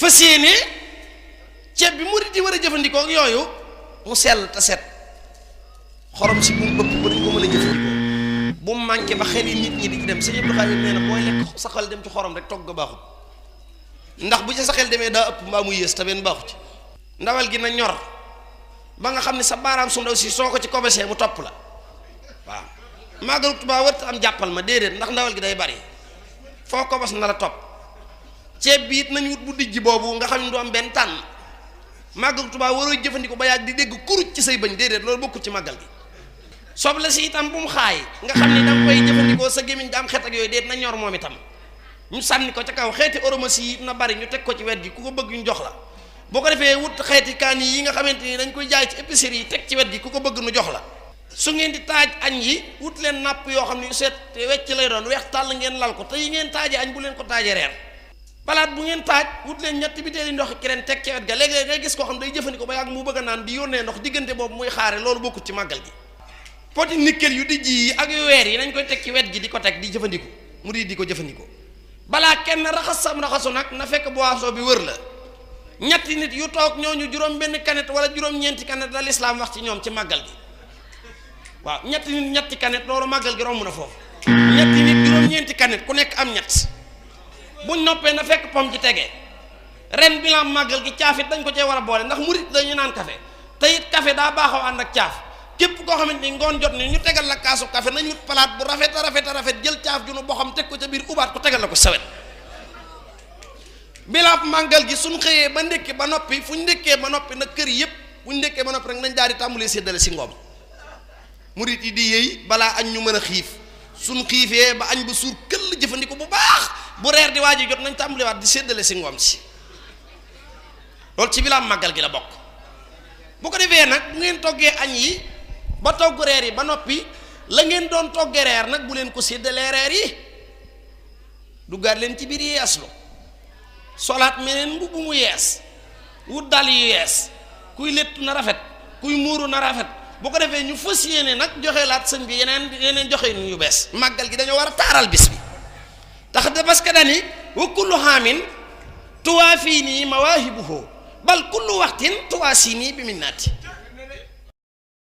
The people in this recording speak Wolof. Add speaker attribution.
Speaker 1: fas yéene ceeb bi murid yi war a jëfandikoo ak yooyu mu sell te set xorom si bu mu ëpp ba dañ ko mën a jëfandikoo bu mu manqué ba xel yi nit ñi di ci dem sëñ Abdou Khadir nee na booy lekk sa xel dem ci xorom rek togg ga baaxut ndax bu ci sa xel demee daa ëpp mbaa mu yées te benn baaxu ci ndawal gi na ñor ba nga xam ne sa baaraam su ndaw si soo ko ci kobesee mu topp la waaw màggalu Tuubaa warut am jàppal ma déedéet ndax ndawal gi day bari foo kobos na la topp ceeb bi it nañu wut bu dijj boobu nga xam ne du am benn tànn màggalu Tuubaa waroo jëfandikoo ba yàgg di dégg kuruj ci say bëñ déedéet loolu bokkul ci màggal gi soble si itam bu mu xaay nga xam ne danga koy jëfandikoo sa gémmiñ da am xet ak yooyu déet na ñor moom itam ñu sànni ko ca kaw xeeti oromasi yi na bari ñu teg ko ci wet gi ku ko bëgg ñu jox la boo ko defee wut xeeti kaani yi nga xamante ni dañ koy jaay ci épicerie yi teg ci wet gi ku ko bëgg nu jox la su ngeen di taaj añ yi wut leen napp yoo xam ne yu seet te wecc lay doon weex tàll ngeen lal ko te yi ngeen taajee añ bu leen ko taajee reer palaat bu ngeen taaj wut leen ñetti bitéeli ndox keneen teg ci wet ga léeg-léeg ngay gis koo xam day jëfandikoo ba yàgg mu bëgg a naan di yónnee ndox diggante boobu muy xaare loolu bokkut ci màggal gi poti nickel yu dijj yi ak yu weer yi nañ koy teg ci wet gi di ko teg di jëfandikoo mu di ko jëfandikoo balaa kenn raxas sam raxasu nag na fekk boisson bi wër la ñetti nit yu toog ñooñu juróom benn kanet wala juróom-ñeenti kanet la lislaam wax ci ñoom ci màggal gi waaw ñetti nit ñetti kanet loolu màggal gi romb na foofu ñetti nit juróom-ñeenti kanet ku nekk am ñett buñ noppee na fekk pom ci tege ren bilan màggal gi caaf it dañ ko cee war a boole ndax murit dañu naan café te it café daa baaxoo ànd ak caaf képp koo xamante ni ngoon jot ni ñu tegal la kaasu café nañu wut palaat bu rafet a rafet a rafet jël caaf ju nu boxam teg ko ca biir ubaat ko tegal la ko sawet bilaab màggal gi suñ xëyee ba ndékke ba noppi fu ñu ndékkee ba noppi nag kër yëpp bu ñu ndékkee ba noppi rek nañ daal di tàmbalee séddale si ngoom murit yi di yéey balaa añ ñu mën a xiif suñ xiifee ba añ ba suur këll jëfandiko bu baax bu reer di waaji jot nañ tàmbalewaat di séddale si ngoom si loolu ci bilaab màggal gi la bokk bu ko defee nag bu ngeen toggee añ yi ba togg reer yi ba noppi la ngeen doon toggee reer nag bu leen ko séddalee reer yi duggaat leen ci biir yeeslu solaat meneen mbubb mu yees wut dal yu yees kuy léttu na rafet kuy muuru na rafet bu ko defee ñu fas yéene nag joxe laat sëñ bi yeneen joxe yu bees màggal gi dañoo war a taaral bis bi tax de parce que dani wa kullu haamin tuwaa fii nii mawaahibuhu bal kullu waxtin tuwaa sii nii bi minnaati